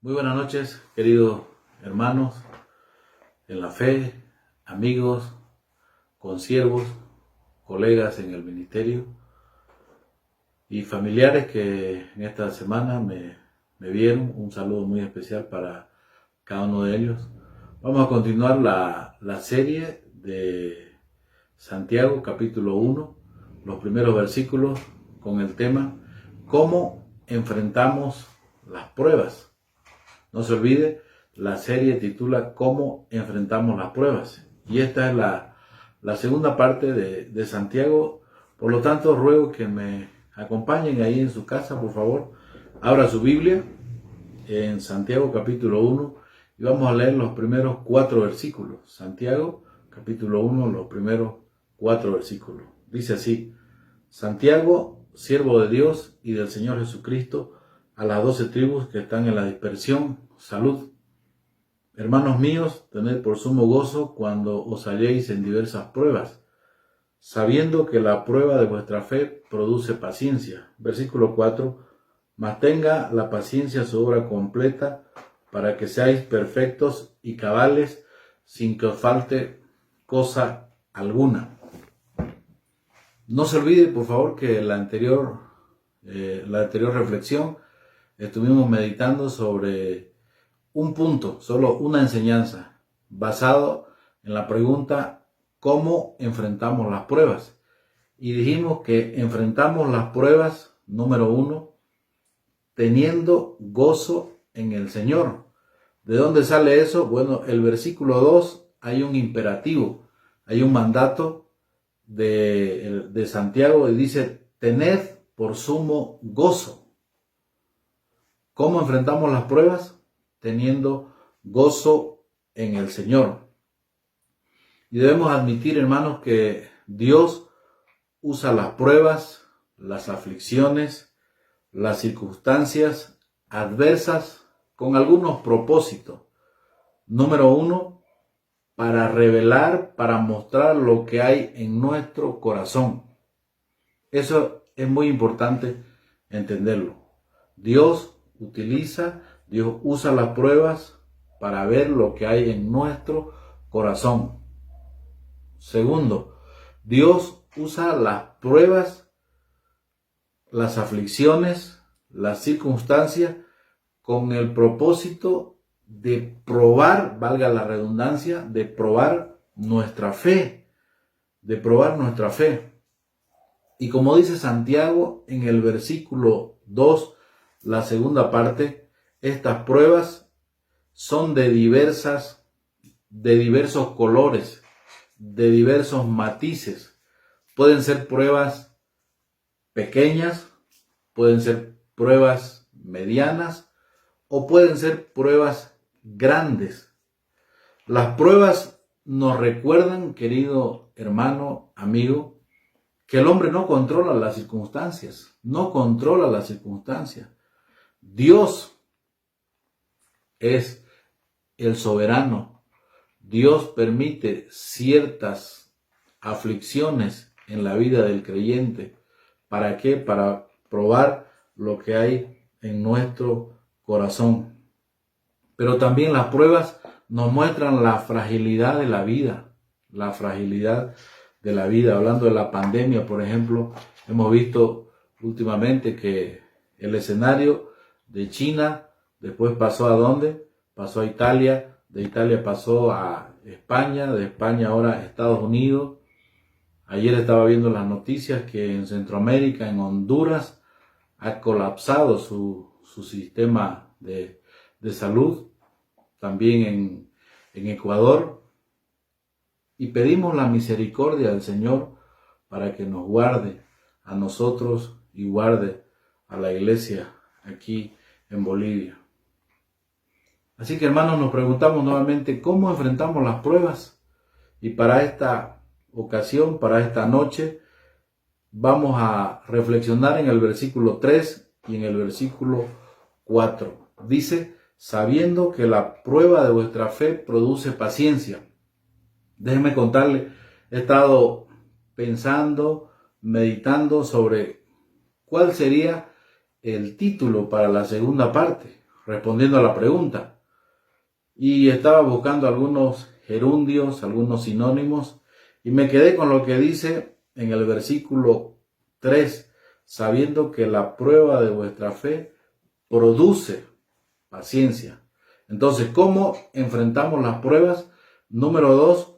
Muy buenas noches, queridos hermanos en la fe, amigos, consiervos, colegas en el ministerio y familiares que en esta semana me vieron. Un saludo muy especial para cada uno de ellos. Vamos a continuar la serie de Santiago, capítulo 1, los primeros versículos con el tema ¿Cómo enfrentamos las pruebas? No se olvide, la serie titula ¿Cómo enfrentamos las pruebas? Y esta es la segunda parte de Santiago. Por lo tanto, ruego que me acompañen ahí en su casa, por favor. Abra su Biblia en Santiago capítulo 1 y vamos a leer los primeros 4 versículos. Santiago capítulo 1, los primeros 4 versículos. Dice así: Santiago, siervo de Dios y del Señor Jesucristo, a las 12 tribus que están en la dispersión, salud. Hermanos míos, tened por sumo gozo cuando os halléis en diversas pruebas, sabiendo que la prueba de vuestra fe produce paciencia. Versículo 4, mas tenga la paciencia su obra completa, para que seáis perfectos y cabales, sin que os falte cosa alguna. No se olvide, por favor, que la anterior reflexión estuvimos meditando sobre un punto, solo una enseñanza, basado en la pregunta ¿cómo enfrentamos las pruebas? Y dijimos que enfrentamos las pruebas, número 1, teniendo gozo en el Señor. ¿De dónde sale eso? Bueno, el versículo 2 hay un imperativo, hay un mandato de Santiago y dice: tened por sumo gozo. ¿Cómo enfrentamos las pruebas? Teniendo gozo en el Señor. Y debemos admitir, hermanos, que Dios usa las pruebas, las aflicciones, las circunstancias adversas con algunos propósitos. Número 1, para revelar, para mostrar lo que hay en nuestro corazón. Eso es muy importante entenderlo. Dios usa las pruebas para ver lo que hay en nuestro corazón. Segundo, Dios usa las pruebas, las aflicciones, las circunstancias con el propósito de probar, valga la redundancia, de probar nuestra fe, Y como dice Santiago en el versículo 2, la segunda parte, estas pruebas son de diversos colores, de diversos matices. Pueden ser pruebas pequeñas, pueden ser pruebas medianas o pueden ser pruebas grandes. Las pruebas nos recuerdan, querido hermano, amigo, que el hombre no controla las circunstancias, Dios es el soberano. Dios permite ciertas aflicciones en la vida del creyente. ¿Para qué? Para probar lo que hay en nuestro corazón. Pero también las pruebas nos muestran la fragilidad de la vida. Hablando de la pandemia, por ejemplo, hemos visto últimamente que el escenario de China, después pasó ¿a dónde? Pasó a Italia, de Italia pasó a España, de España ahora a Estados Unidos. Ayer estaba viendo las noticias que en Centroamérica, en Honduras, ha colapsado su sistema de salud, también en Ecuador. Y pedimos la misericordia del Señor para que nos guarde a nosotros y guarde a la iglesia aquí en Bolivia. Así que, hermanos, nos preguntamos nuevamente cómo enfrentamos las pruebas. Y para esta ocasión, para esta noche, vamos a reflexionar en el versículo 3 y en el versículo 4. Dice: sabiendo que la prueba de vuestra fe produce paciencia. Déjenme contarle, he estado pensando, meditando sobre cuál sería el título para la segunda parte. respondiendo a la pregunta. Y estaba buscando algunos gerundios, algunos sinónimos, y me quedé con lo que dice en el versículo 3, sabiendo que la prueba de vuestra fe produce paciencia. Entonces, ¿cómo enfrentamos las pruebas? Número 2,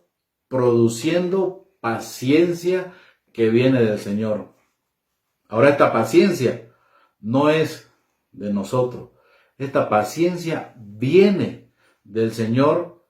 produciendo paciencia que viene del Señor. Ahora, esta paciencia no es de nosotros. Esta paciencia viene del Señor,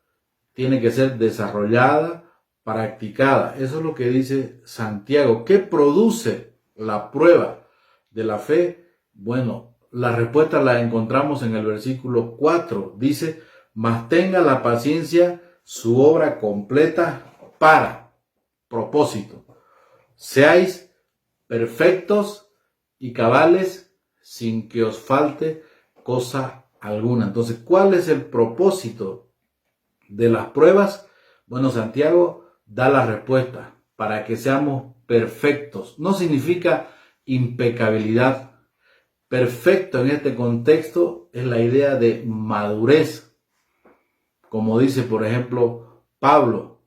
tiene que ser desarrollada, practicada. Eso es lo que dice Santiago. ¿Qué produce la prueba de la fe? Bueno, la respuesta la encontramos en el versículo 4. Dice, mas tenga la paciencia su obra completa para propósito. Seáis perfectos y cabales sin que os falte cosa alguna. Entonces, ¿cuál es el propósito de las pruebas? Bueno, Santiago da la respuesta, para que seamos perfectos. No significa impecabilidad. Perfecto en este contexto es la idea de madurez. Como dice, por ejemplo, Pablo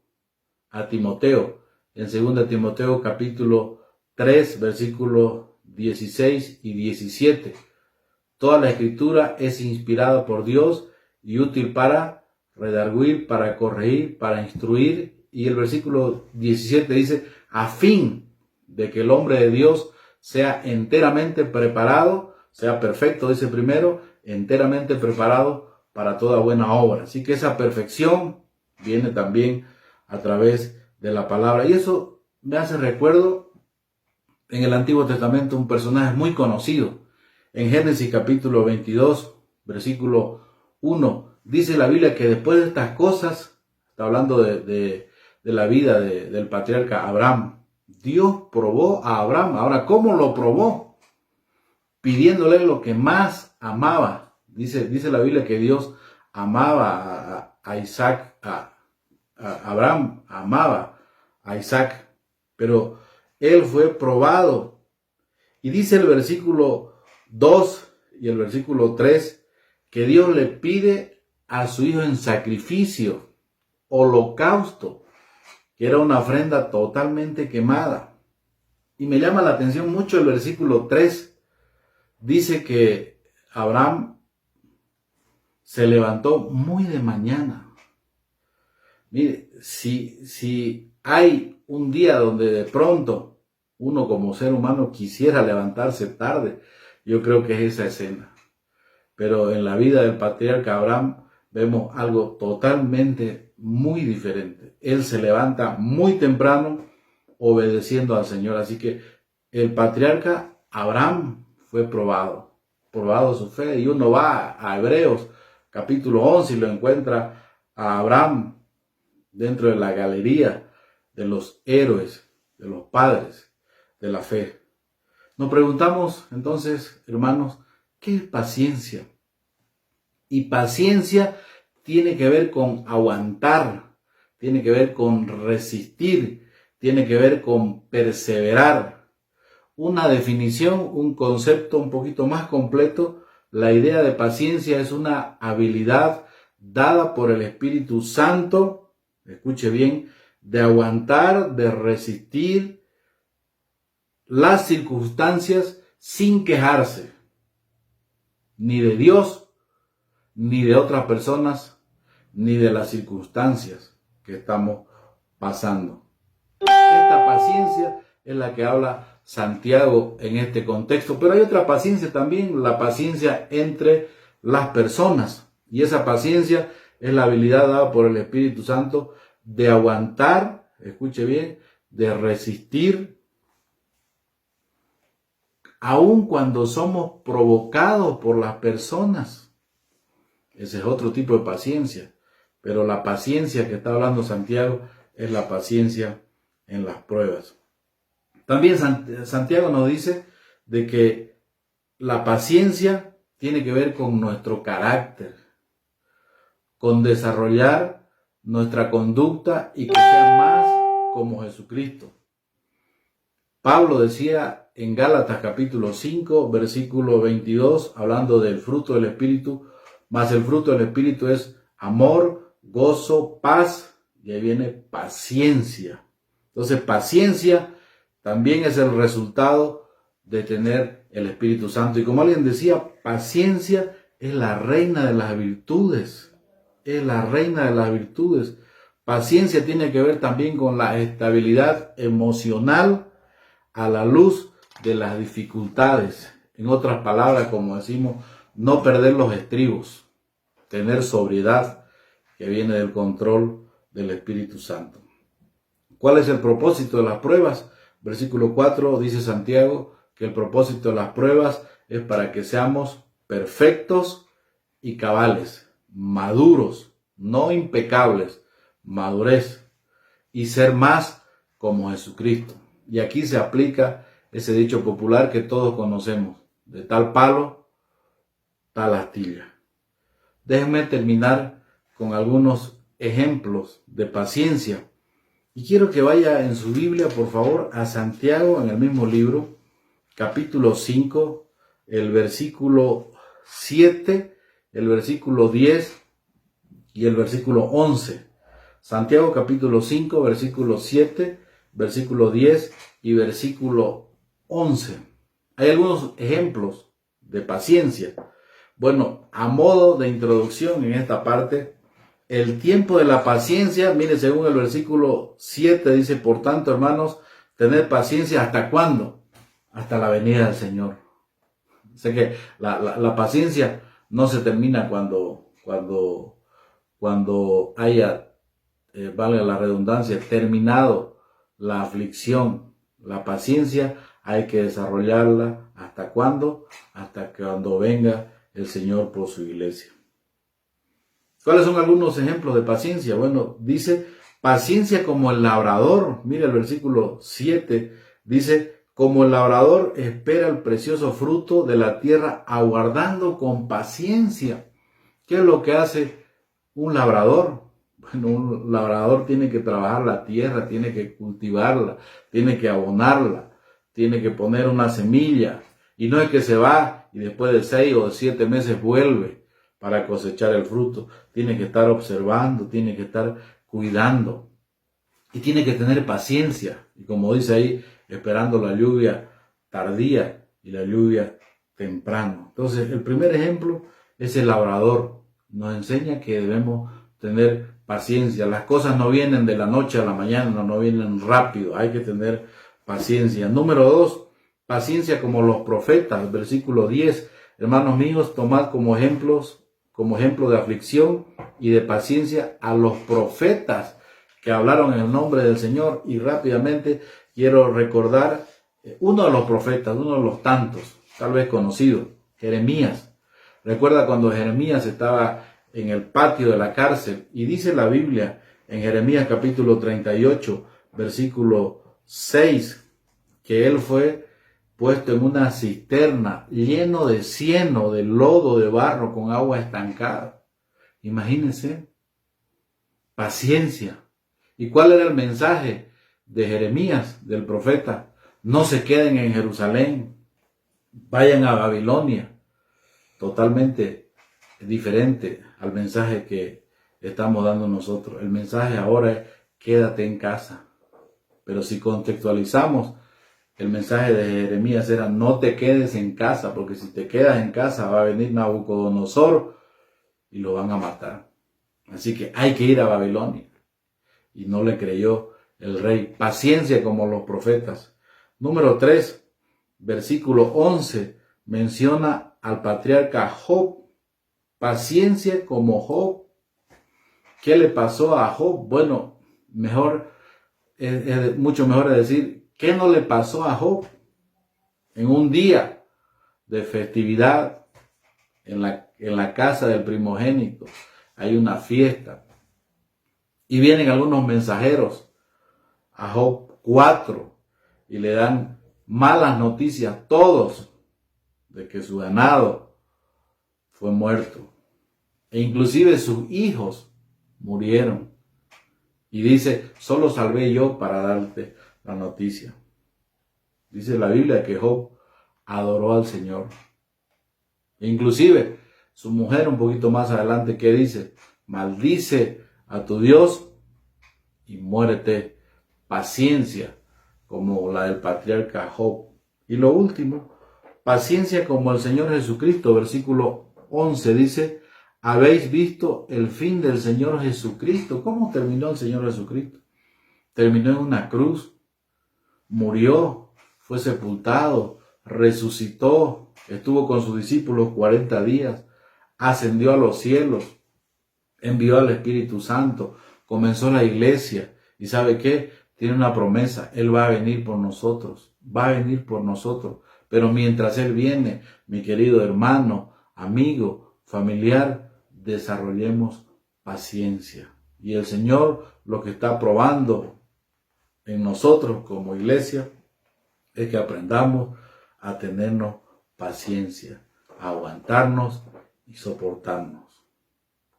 a Timoteo, en 2 Timoteo capítulo 3, versículos 16 y 17. Toda la escritura es inspirada por Dios y útil para redarguir, para corregir, para instruir. Y el versículo 17 dice, a fin de que el hombre de Dios sea enteramente preparado, sea perfecto, dice primero, enteramente preparado para toda buena obra. Así que esa perfección viene también a través de la palabra. Y eso me hace recuerdo en el Antiguo Testamento un personaje muy conocido. En Génesis capítulo 22, versículo 1, dice la Biblia que después de estas cosas, está hablando de la vida del patriarca Abraham, Dios probó a Abraham. Ahora, ¿cómo lo probó? Pidiéndole lo que más amaba. Dice la Biblia que Dios amaba a Isaac, a Abraham amaba a Isaac, pero él fue probado. Y dice el versículo 2 y el versículo 3 que Dios le pide a su hijo en sacrificio, holocausto, que era una ofrenda totalmente quemada. Y me llama la atención mucho el versículo 3. Dice que Abraham se levantó muy de mañana. Mire, si hay un día donde de pronto uno como ser humano quisiera levantarse tarde, yo creo que es esa escena. Pero en la vida del patriarca Abraham vemos algo totalmente muy diferente. Él se levanta muy temprano obedeciendo al Señor. Así que el patriarca Abraham fue probado su fe. Y uno va a Hebreos capítulo 11 y lo encuentra a Abraham dentro de la galería de los héroes, de los padres de la fe. Nos preguntamos entonces, hermanos, ¿qué es paciencia? Y paciencia tiene que ver con aguantar, tiene que ver con resistir, tiene que ver con perseverar. Una definición, un concepto un poquito más completo, la idea de paciencia es una habilidad dada por el Espíritu Santo, escuche bien, de aguantar, de resistir las circunstancias sin quejarse, ni de Dios, ni de otras personas, ni de las circunstancias que estamos pasando. Esta paciencia es la que habla Santiago en este contexto, pero hay otra paciencia también, la paciencia entre las personas. Y esa paciencia es la habilidad dada por el Espíritu Santo de aguantar, escuche bien, de resistir, aun cuando somos provocados por las personas. Ese es otro tipo de paciencia. Pero la paciencia que está hablando Santiago es la paciencia en las pruebas. También Santiago nos dice de que la paciencia tiene que ver con nuestro carácter, con desarrollar nuestra conducta y que sea más como Jesucristo. Pablo decía en Gálatas capítulo 5, versículo 22, hablando del fruto del Espíritu, Mas el fruto del Espíritu es amor, gozo, paz, y ahí viene paciencia. Entonces, paciencia también es el resultado de tener el Espíritu Santo. Y como alguien decía, paciencia es la reina de las virtudes. Es la reina de las virtudes. Paciencia tiene que ver también con la estabilidad emocional a la luz de las dificultades. En otras palabras, como decimos, no perder los estribos, tener sobriedad que viene del control del Espíritu Santo. ¿Cuál es el propósito de las pruebas? Versículo 4 dice Santiago que el propósito de las pruebas es para que seamos perfectos y cabales, maduros, no impecables, madurez, y ser más como Jesucristo. Y aquí se aplica ese dicho popular que todos conocemos: de tal palo, tal astilla. Déjenme terminar con algunos ejemplos de paciencia. Y quiero que vaya en su Biblia, por favor, a Santiago, en el mismo libro, capítulo 5, el versículo 7, el versículo 10 y el versículo 11. Santiago capítulo 5, versículo 7, versículo 10 y versículo 11. Hay algunos ejemplos de paciencia. Bueno, a modo de introducción en esta parte, el tiempo de la paciencia, mire, según el versículo 7 dice: por tanto, hermanos, tened paciencia, ¿hasta cuándo? Hasta la venida del Señor. Sé que la paciencia no se termina cuando haya, valga la redundancia, terminado la aflicción. La paciencia hay que desarrollarla. ¿Hasta cuándo? Hasta que cuando venga el Señor por su iglesia. ¿Cuáles son algunos ejemplos de paciencia? Bueno, dice paciencia como el labrador. Mira el versículo 7, dice: como el labrador espera el precioso fruto de la tierra, aguardando con paciencia. ¿Qué es lo que hace un labrador? Bueno, un labrador tiene que trabajar la tierra, tiene que cultivarla, tiene que abonarla, tiene que poner una semilla. Y no es que se va y después de 6 o 7 meses vuelve para cosechar el fruto. Tiene que estar observando, tiene que estar cuidando. Y tiene que tener paciencia. Y como dice ahí, esperando la lluvia tardía y la lluvia temprano. Entonces, el primer ejemplo es el labrador. Nos enseña que debemos tener paciencia. Las cosas no vienen de la noche a la mañana, no vienen rápido. Hay que tener paciencia. Número 2, paciencia como los profetas. Versículo 10. Hermanos míos, tomad como ejemplo de aflicción y de paciencia a los profetas que hablaron en el nombre del Señor. Y rápidamente quiero recordar uno de los profetas, uno de los tantos, tal vez conocido, Jeremías. Recuerda cuando Jeremías estaba en el patio de la cárcel, y dice la Biblia en Jeremías capítulo 38, versículo 6, que él fue puesto en una cisterna lleno de cieno, de lodo, de barro, con agua estancada. Imagínense, paciencia. ¿Y cuál era el mensaje de Jeremías, del profeta? No se queden en Jerusalén, vayan a Babilonia. Totalmente diferente al mensaje que estamos dando nosotros. El mensaje ahora es: quédate en casa. Pero si contextualizamos, el mensaje de Jeremías era: no te quedes en casa, porque si te quedas en casa va a venir Nabucodonosor y lo van a matar. Así que hay que ir a Babilonia. Y no le creyó el rey. Paciencia como los profetas. Número 3, versículo 11, menciona al patriarca Job. Paciencia como Job. ¿Qué le pasó a Job? Bueno, mucho mejor es decir, ¿qué no le pasó a Job? En un día de festividad, en la casa del primogénito, hay una fiesta. Y vienen algunos mensajeros a Job 4 y le dan malas noticias, todos, de que su ganado fue muerto. E inclusive sus hijos murieron. Y dice: solo salvé yo para darte la noticia. Dice la Biblia que Job adoró al Señor. E inclusive su mujer un poquito más adelante, ¿qué dice? Maldice a tu Dios y muérete. Paciencia como la del patriarca Job. Y lo último, paciencia como el Señor Jesucristo. Versículo 11 dice, ¿habéis visto el fin del Señor Jesucristo? ¿Cómo terminó el Señor Jesucristo? Terminó en una cruz, murió, fue sepultado, resucitó, estuvo con sus discípulos 40 días, ascendió a los cielos, envió al Espíritu Santo, comenzó la iglesia y ¿sabe qué? Tiene una promesa, Él va a venir por nosotros, va a venir por nosotros. Pero mientras Él viene, mi querido hermano, amigo, familiar, desarrollemos paciencia. Y el Señor lo que está probando en nosotros como iglesia es que aprendamos a tenernos paciencia, a aguantarnos y soportarnos.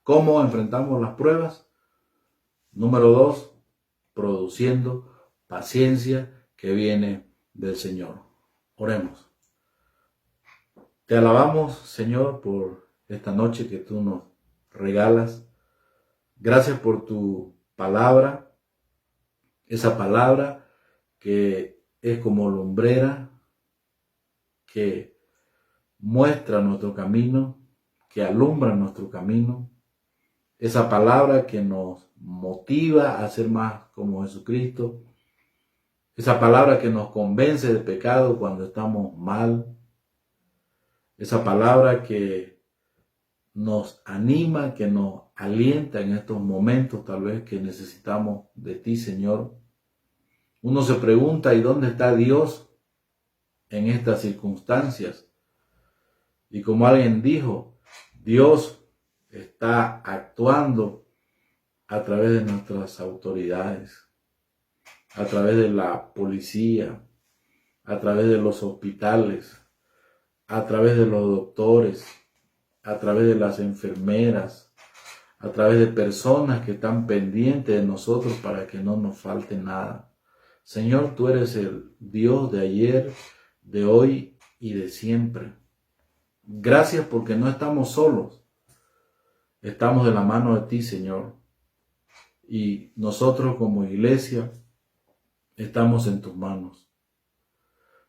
¿Cómo enfrentamos las pruebas? Número 2, produciendo paciencia que viene del Señor. Oremos. Te alabamos, Señor, por esta noche que tú nos regalas. Gracias por tu palabra, esa palabra que es como lumbrera, que muestra nuestro camino, que alumbra nuestro camino. Esa palabra que nos motiva a ser más como Jesucristo. Esa palabra que nos convence de pecado cuando estamos mal. Esa palabra que nos anima, que nos alienta en estos momentos tal vez que necesitamos de ti, Señor. Uno se pregunta, ¿y dónde está Dios en estas circunstancias? Y como alguien dijo, Dios está actuando a través de nuestras autoridades, a través de la policía, a través de los hospitales, a través de los doctores, a través de las enfermeras, a través de personas que están pendientes de nosotros para que no nos falte nada. Señor, tú eres el Dios de ayer, de hoy y de siempre. Gracias porque no estamos solos. Estamos de la mano de ti, Señor. Y nosotros como iglesia estamos en tus manos.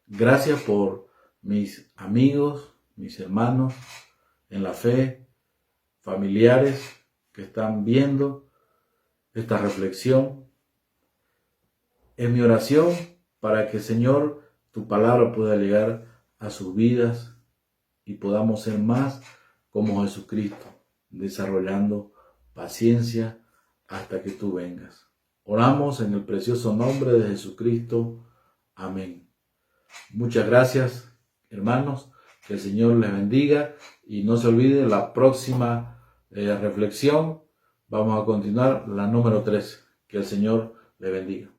Gracias por mis amigos, mis hermanos en la fe, familiares que están viendo esta reflexión. Es mi oración para que, Señor, tu palabra pueda llegar a sus vidas y podamos ser más como Jesucristo, desarrollando paciencia hasta que tú vengas. Oramos en el precioso nombre de Jesucristo. Amén. Muchas gracias, hermanos. Que el Señor les bendiga y no se olvide la próxima reflexión. Vamos a continuar la número 3. Que el Señor les bendiga.